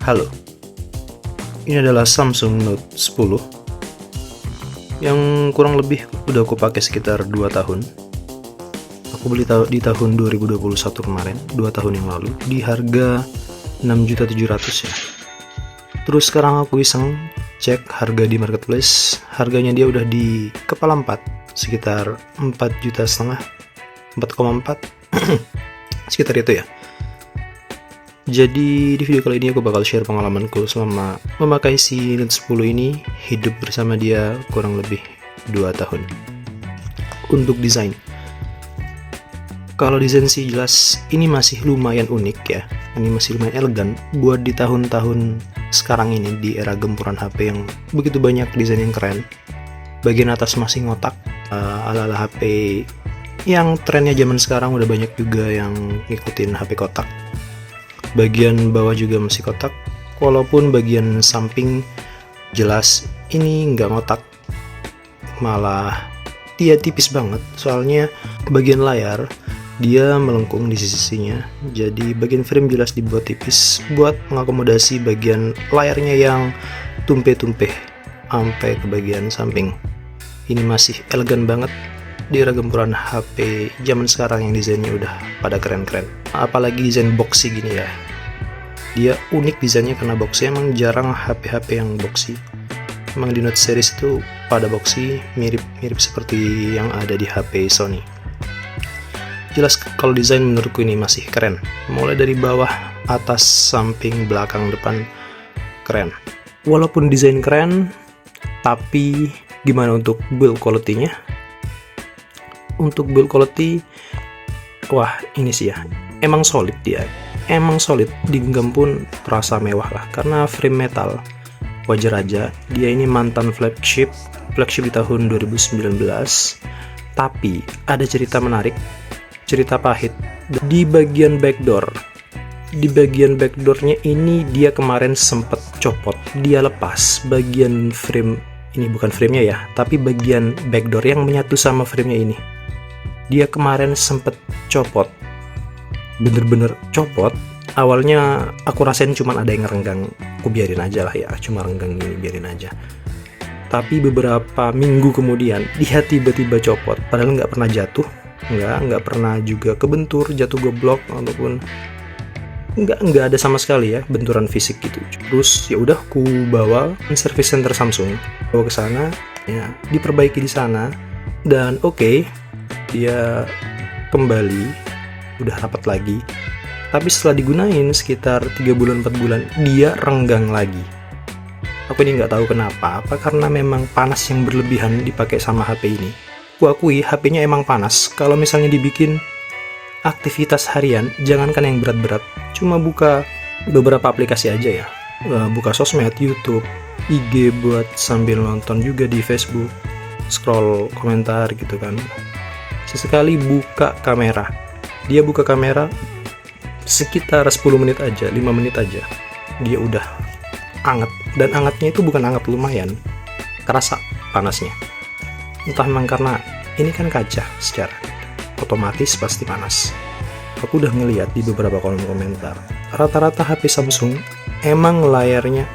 Halo, ini adalah Samsung Note 10 yang kurang lebih udah aku pakai sekitar 2 tahun. Aku beli di tahun 2021 kemarin, 2 tahun yang lalu, di harga 6.700.000 ya. Terus sekarang aku iseng cek harga di marketplace, harganya dia udah di kepala 4, sekitar 4,5 juta, 4,4 sekitar itu ya. Jadi di video kali ini aku bakal share pengalamanku selama memakai si Note 10 ini, hidup bersama dia kurang lebih 2 tahun. Untuk desain, kalau desain sih jelas ini masih lumayan unik ya, ini masih lumayan elegan buat di tahun-tahun sekarang ini, di era gempuran HP yang begitu banyak desain yang keren. Bagian atas masih ngotak, ala-ala HP yang trennya zaman sekarang, udah banyak juga yang ngikutin HP kotak. Bagian bawah juga masih kotak, walaupun bagian samping jelas ini nggak ngotak, malah dia tipis banget, soalnya bagian layar dia melengkung di sisi-sisinya, jadi bagian frame jelas dibuat tipis buat mengakomodasi bagian layarnya yang tumpe-tumpe sampai ke bagian samping. Ini masih elegan banget di era gempuran HP zaman sekarang yang desainnya udah pada keren-keren, apalagi desain boxy gini ya. Dia unik desainnya karena boxy, emang jarang HP-HP yang boxy. Emang di Note series itu pada boxy, mirip seperti yang ada di HP Sony. Jelas kalau desain menurutku ini masih keren, mulai dari bawah, atas, samping, belakang, depan, keren. Walaupun desain keren, tapi gimana untuk build quality-nya? Untuk build quality, wah ini sih ya, emang solid dia. Emang solid, digenggam pun terasa mewah lah, karena frame metal. Wajar aja, dia ini mantan flagship di tahun 2019. Tapi ada cerita menarik, cerita pahit di bagian backdoor. Di bagian backdoornya ini dia kemarin sempet copot, dia lepas bagian frame ini, bukan framenya ya, tapi bagian backdoor yang menyatu sama framenya ini. Dia kemarin sempet copot, bener-bener copot. Awalnya aku rasain cuman ada yang renggang, aku biarin aja lah ya, cuma renggang gini, biarin aja. Tapi beberapa minggu kemudian dia tiba-tiba copot, padahal nggak pernah jatuh, nggak pernah juga kebentur, jatuh goblok, ataupun nggak ada sama sekali ya benturan fisik gitu. Terus ya udah aku bawa ke service center Samsung, bawa ke sana ya, diperbaiki di sana, dan oke, dia kembali udah rapat lagi. Tapi setelah digunain sekitar 3 bulan 4 bulan dia renggang lagi. Aku ini nggak tahu kenapa, apa karena memang panas yang berlebihan dipakai sama HP ini. Aku akui HP-nya emang panas. Kalau misalnya dibikin aktivitas harian, jangankan yang berat-berat, cuma buka beberapa aplikasi aja ya, buka sosmed, YouTube, IG buat sambil nonton juga di Facebook, scroll komentar gitu kan. Sesekali buka kamera, dia buka kamera sekitar 10 menit aja, 5 menit aja, dia udah anget. Dan angetnya itu bukan anget lumayan, kerasa panasnya. Entah memang karena ini kan kaca, secara otomatis pasti panas. Aku udah ngeliat di beberapa kolom komentar, rata-rata HP Samsung emang layarnya,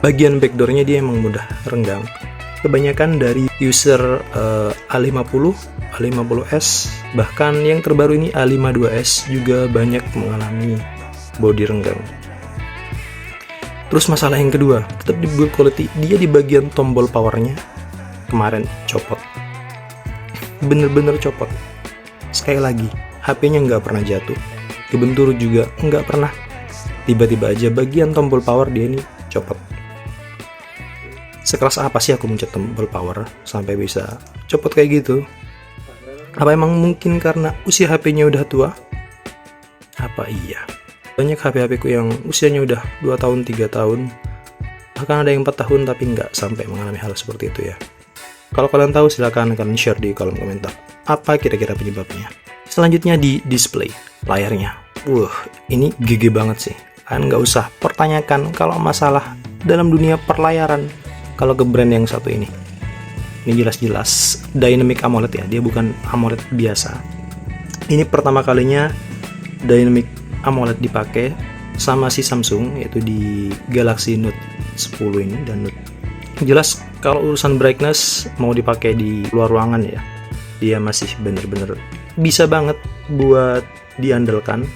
bagian backdoornya dia emang mudah renggang. Kebanyakan dari user A50, A50s, bahkan yang terbaru ini A52s juga banyak mengalami body renggang. Terus masalah yang kedua, tetap di build quality, dia di bagian tombol powernya kemarin copot, bener-bener copot. Sekali lagi, HP-nya nggak pernah jatuh, kebentur juga nggak pernah. Tiba-tiba aja bagian tombol power dia ini copot. Sekeras apa sih aku mencet tombol power sampai bisa copot kayak gitu? Apa emang mungkin karena usia HP-nya udah tua? Apa iya? Banyak HP-HP ku yang usianya udah 2 tahun, 3 tahun, bahkan ada yang 4 tahun tapi nggak sampai mengalami hal seperti itu ya. Kalau kalian tahu silahkan kalian share di kolom komentar, apa kira-kira penyebabnya. Selanjutnya di display layarnya. Ini GG banget sih. Kalian nggak usah pertanyakan kalau masalah dalam dunia perlayaran. Kalau ke brand yang satu ini jelas-jelas Dynamic AMOLED ya, dia bukan AMOLED biasa. Ini pertama kalinya Dynamic AMOLED dipakai sama si Samsung, yaitu di Galaxy Note 10 ini dan Note. Jelas kalau urusan brightness mau dipakai di luar ruangan ya, dia masih bener-bener bisa banget buat diandalkan,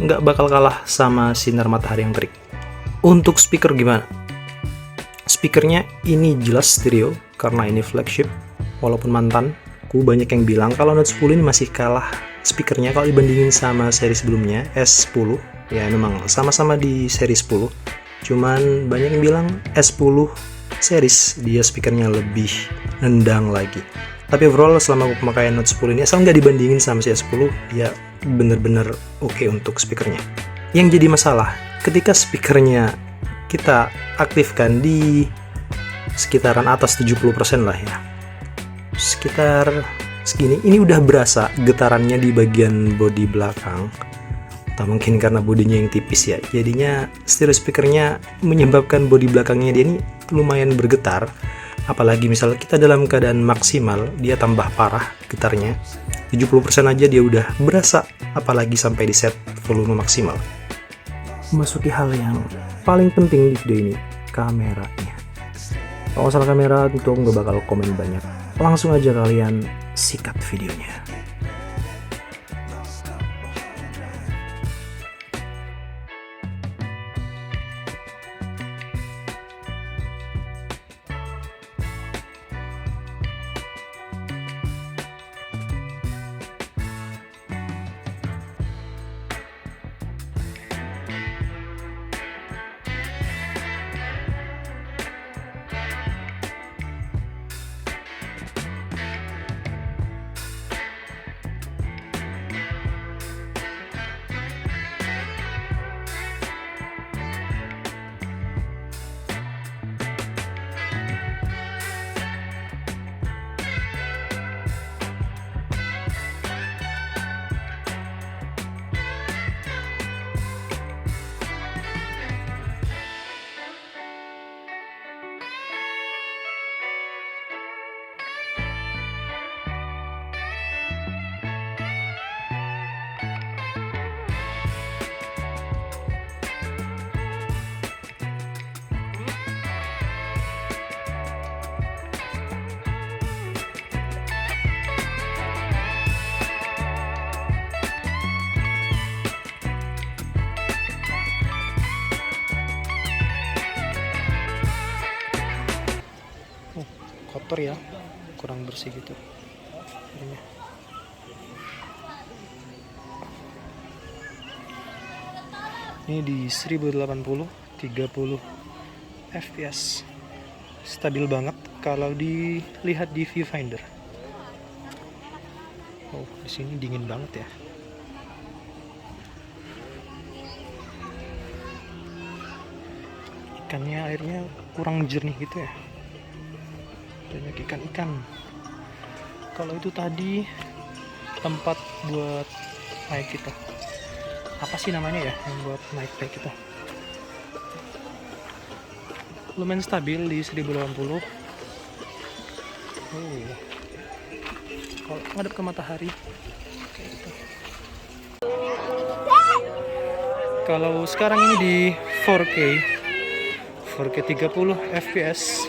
nggak bakal kalah sama sinar matahari yang terik. Untuk speaker gimana? Speakernya ini jelas stereo karena ini flagship, walaupun mantanku banyak yang bilang kalau Note 10 ini masih kalah speakernya kalau dibandingin sama seri sebelumnya S10. Ya memang sama-sama di seri 10, cuman banyak yang bilang S10 series dia speakernya lebih nendang lagi. Tapi overall selama pemakaian Note 10 ini, asal nggak dibandingin sama si S10, ya bener-bener oke untuk speakernya. Yang jadi masalah ketika speakernya kita aktifkan di sekitaran atas 70% lah ya, sekitar segini, ini udah berasa getarannya di bagian bodi belakang. Atau mungkin karena bodinya yang tipis ya, jadinya stereo speakernya menyebabkan bodi belakangnya dia ini lumayan bergetar. Apalagi misalnya kita dalam keadaan maksimal, dia tambah parah getarnya. 70% aja dia udah berasa, apalagi sampai di set volume maksimal. Memasuki hal yang paling penting di video ini, kameranya. Kalau masalah kamera tentu aku nggak bakal komen banyak, langsung aja kalian sikat videonya. Kotor ya, kurang bersih gitu. Ini di 1080 30 fps, stabil banget kalau dilihat di viewfinder. Oh, di sini dingin banget ya. Ikannya airnya kurang jernih gitu ya, banyak ikan-ikan. Kalau itu tadi tempat buat naik kita, apa sih namanya ya yang buat naik kita, lumayan stabil di 1080. Kalau ngadep ke matahari kayak gitu. Kalau sekarang ini di 4K 30 fps,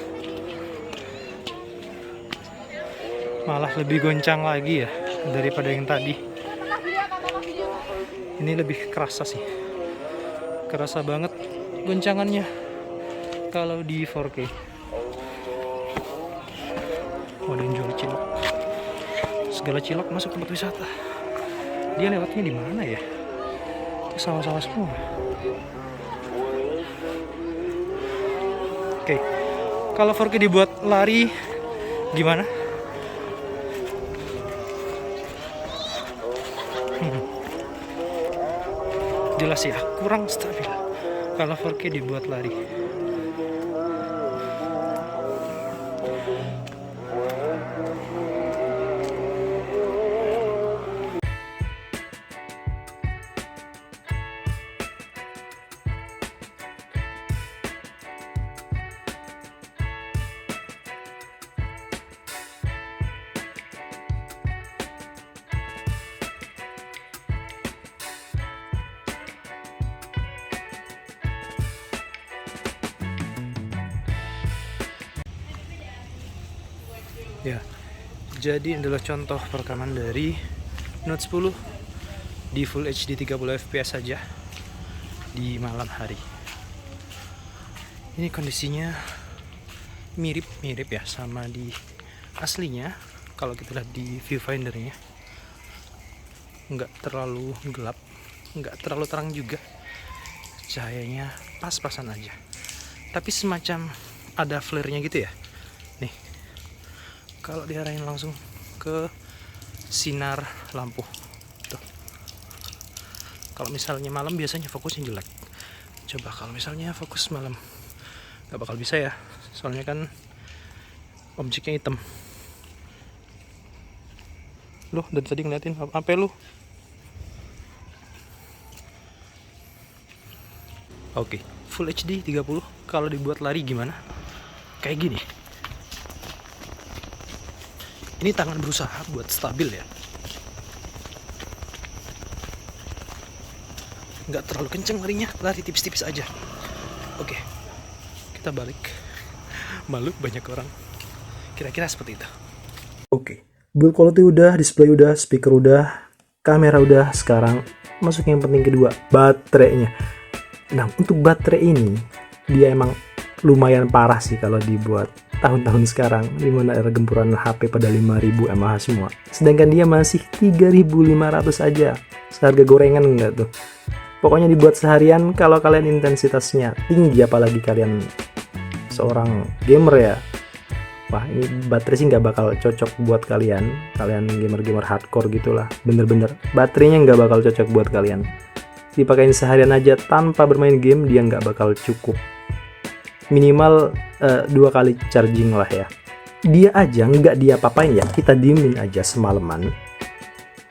malah lebih goncang lagi ya daripada yang tadi. Ini lebih kerasa sih, kerasa banget goncangannya kalau di 4K. Ada yang jual cilok, segala cilok masuk tempat wisata. Dia lewatnya di mana ya? Sawah-sawah semua. Oke, kalau 4K dibuat lari gimana? Jelas ya, kurang stabil kalau 4K dibuat lari. Ya, jadi adalah contoh perekaman dari Note 10 di Full HD 30 fps saja di malam hari. Ini kondisinya mirip-mirip ya sama di aslinya. Kalau kita lihat di viewfindernya, nggak terlalu gelap, nggak terlalu terang juga, cahayanya pas-pasan aja, tapi semacam ada flare-nya gitu ya. Nih, kalau diarahin langsung ke sinar lampu tuh. Kalau misalnya malam biasanya fokusnya jelek. Coba kalau misalnya fokus malam, nggak bakal bisa ya, soalnya kan objeknya hitam. Loh, dari tadi ngeliatin apa lu? Oke, Full HD 30 kalau dibuat lari gimana? Kayak gini. Ini tangan berusaha buat stabil ya. Nggak terlalu kenceng larinya, lari tipis-tipis aja. Oke, kita balik. Malu banyak orang. Kira-kira seperti itu. Oke, build quality udah, display udah, speaker udah, kamera udah. Sekarang masuk yang penting kedua, baterainya. Nah, untuk baterai ini dia emang lumayan parah sih kalau dibuat tahun-tahun sekarang, dimana era gempuran HP pada 5000 mAh semua. Sedangkan dia masih 3500 aja. Seharga gorengan enggak tuh. Pokoknya dibuat seharian kalau kalian intensitasnya tinggi, apalagi kalian seorang gamer ya. Wah, ini baterai sih nggak bakal cocok buat kalian gamer-gamer hardcore gitulah. Bener-bener baterainya nggak bakal cocok buat kalian. Dipakein seharian aja tanpa bermain game, dia nggak bakal cukup. Minimal 2 kali charging lah ya. Dia aja nggak dia apapain ya, kita diemin aja semalaman.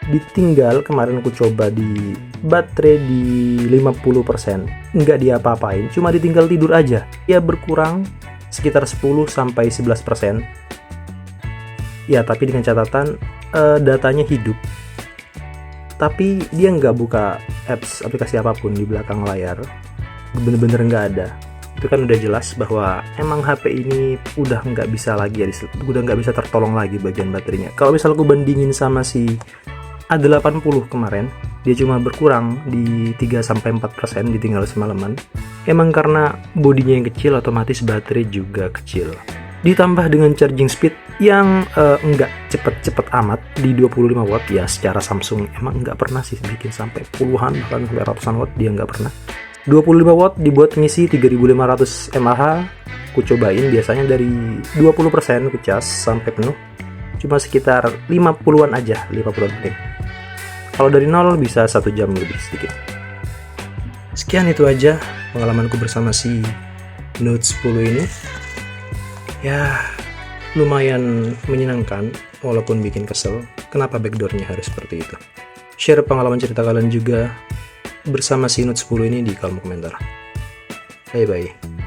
Ditinggal kemarin aku coba di baterai di 50%, nggak dia apapain, cuma ditinggal tidur aja. Dia berkurang sekitar 10-11%. Ya, tapi dengan catatan datanya hidup. Tapi dia nggak buka apps, aplikasi apapun di belakang layar, bener-bener nggak ada. Itu kan udah jelas bahwa emang HP ini udah nggak bisa lagi ya, udah nggak bisa tertolong lagi bagian baterainya. Kalau misal aku bandingin sama si A80 kemarin, dia cuma berkurang di 3-4%, ditinggal semalaman. Emang karena bodinya yang kecil, otomatis baterai juga kecil. Ditambah dengan charging speed yang nggak cepet-cepet amat di 25 watt ya. Secara Samsung emang nggak pernah sih bikin sampai puluhan bahkan sampai ratusan watt, dia nggak pernah. 25 watt dibuat ngisi 3500 mAh. Ku cobain biasanya dari 20% ku cas sampai penuh cuma sekitar 50-an aja, 50-an menit. Kalau dari 0 bisa 1 jam lebih sedikit. Sekian itu aja pengalamanku bersama si Note 10 ini. Ya, lumayan menyenangkan walaupun bikin kesel. Kenapa backdoornya harus seperti itu? Share pengalaman cerita kalian juga bersama si Note 10 ini di kolom komentar. Bye bye.